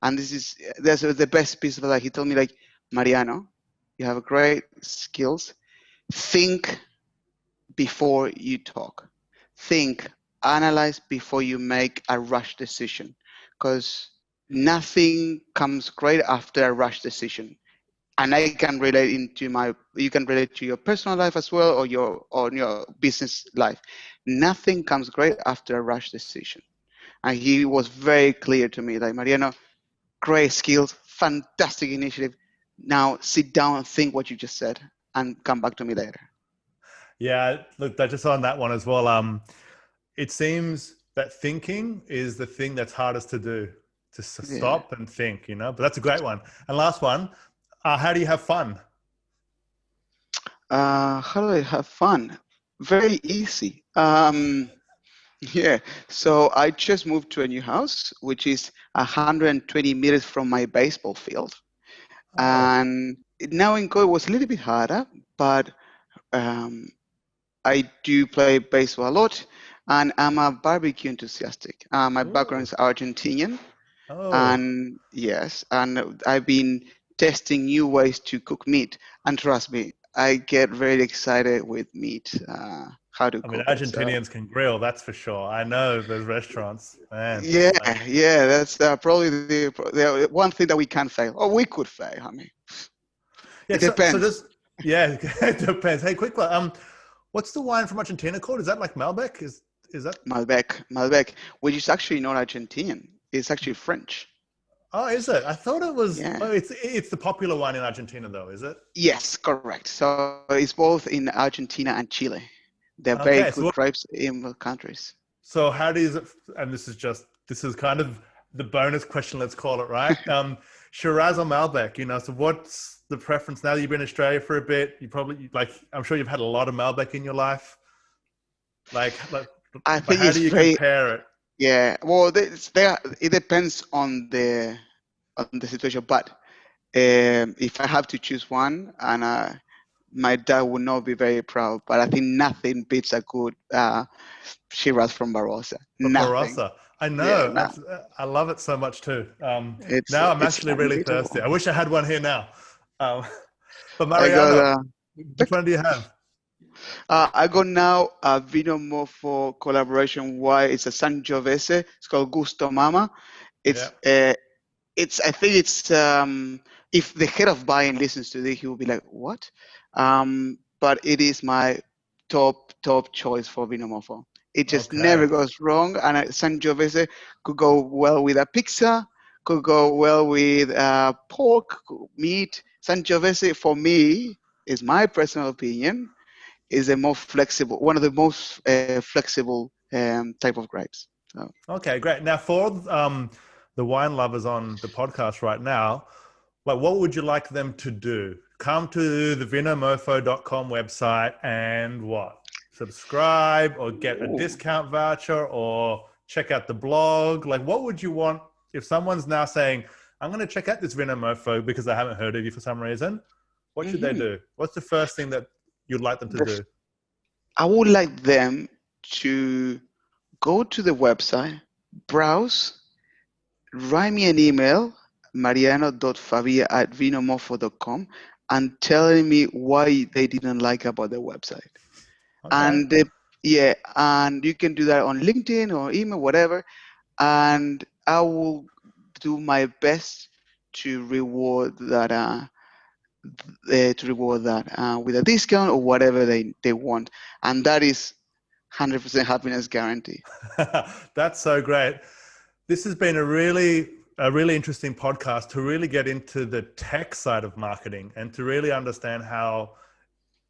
Speaker 1: and this was the best piece of that. He told me, like, Mariano, you have great skills. Think before you talk. Think, analyze before you make a rush decision, because nothing comes great after a rush decision. And I can relate you can relate to your personal life as well, or your business life. Nothing comes great after a rush decision. And he was very clear to me, like, Mariano, great skills, fantastic initiative. Now sit down and think what you just said and come back to me later.
Speaker 2: Yeah, look, just on that one as well. It seems that thinking is the thing that's hardest to do, to stop and think, but that's a great one. And last one, how do you have fun?
Speaker 1: How do I have fun? Very easy. Yeah. So I just moved to a new house, which is 120 meters from my baseball field.
Speaker 2: Oh,
Speaker 1: And now in COVID was a little bit harder, but um, I do play baseball a lot, and I'm a barbecue enthusiastic. My background
Speaker 2: ooh,
Speaker 1: is Argentinian,
Speaker 2: oh.
Speaker 1: and yes, and I've been testing new ways to cook meat. And trust me, I get very excited with meat, how to
Speaker 2: I mean,
Speaker 1: cook it. So
Speaker 2: Argentinians can grill, that's for sure. I know those restaurants, man.
Speaker 1: yeah,
Speaker 2: Like,
Speaker 1: yeah, that's probably the one thing that we can't fail, or we could fail. I mean,
Speaker 2: yeah.
Speaker 1: it
Speaker 2: So
Speaker 1: depends.
Speaker 2: just yeah, it depends. Hey, quick, what's the wine from Argentina called? Is that like Malbec? Is that?
Speaker 1: Malbec, which is actually not Argentinian. It's actually French.
Speaker 2: Oh, is it? I thought it was.
Speaker 1: Yeah.
Speaker 2: Oh, it's the popular wine in Argentina, though, is it?
Speaker 1: Yes, correct. So it's both in Argentina and Chile. They're very
Speaker 2: Okay,
Speaker 1: good grapes in both countries.
Speaker 2: so how does it? And this is kind of the bonus question. Let's call it right. Shiraz or Malbec? So what's the preference now that you've been in Australia for a bit? You probably I'm sure you've had a lot of Malbec in your life. Like,
Speaker 1: I
Speaker 2: but
Speaker 1: think
Speaker 2: how
Speaker 1: it's
Speaker 2: do you
Speaker 1: very,
Speaker 2: compare it?
Speaker 1: yeah. Well, it depends on the situation. But if I have to choose one, and my dad would not be very proud, but I think nothing beats a good Shiraz from Barossa.
Speaker 2: But
Speaker 1: Nothing.
Speaker 2: Barossa, I
Speaker 1: Yeah,
Speaker 2: know.
Speaker 1: no,
Speaker 2: I love it so much too. Now I'm
Speaker 1: it's
Speaker 2: actually really thirsty.
Speaker 1: unbeatable.
Speaker 2: I wish I had one here now. Um, but
Speaker 1: I got
Speaker 2: Mariano, which one do you have?
Speaker 1: I got now a Vinomofo collaboration. Why it's a Sangiovese. It's called Gusto Mama.
Speaker 2: Yeah.
Speaker 1: It's I think it's if the head of buying listens to this, he will be like, what? But it is my top choice for Vinomofo. It just
Speaker 2: Okay.
Speaker 1: never goes wrong, and Sangiovese could go well with a pizza, could go well with pork, meat. Sangiovese for me is my personal opinion is the most flexible, one of the most flexible type of grapes. So.
Speaker 2: Okay, great. Now for the wine lovers on the podcast right now, what would you like them to do? Come to the vinomofo.com website and what? Subscribe or get a
Speaker 1: Ooh.
Speaker 2: discount voucher or check out the blog? What would you want if someone's now saying, I'm going to check out this Vinomofo because I haven't heard of you for some reason? What should they do? What's the first thing that you'd like them to do?
Speaker 1: I would like them to go to the website, browse, write me an email, mariano.favia@vinomofo.com, and telling me why they didn't like about the website.
Speaker 2: Okay.
Speaker 1: And and you can do that on LinkedIn or email, whatever. And I will do my best to reward that. With a discount or whatever they want, and that is 100% happiness guarantee.
Speaker 2: That's so great. This has been a really interesting podcast to really get into the tech side of marketing and to really understand how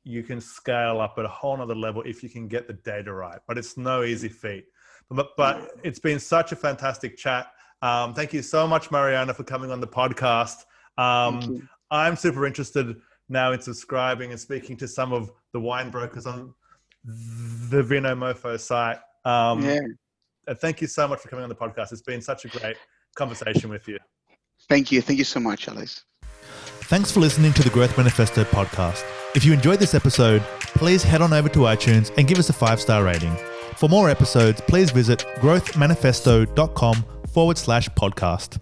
Speaker 2: you can scale up at a whole nother level if you can get the data right. But it's no easy feat. But it's been such a fantastic chat. Thank you so much, Mariano, for coming on the podcast.
Speaker 1: Thank you.
Speaker 2: I'm super interested now in subscribing and speaking to some of the wine brokers on the Vinomofo site. Thank you so much for coming on the podcast. It's been such a great conversation with you.
Speaker 1: Thank you. Thank you so much, Alex.
Speaker 2: Thanks for listening to the Growth Manifesto podcast. If you enjoyed this episode, please head on over to iTunes and give us a 5-star rating. For more episodes, please visit growthmanifesto.com/podcast.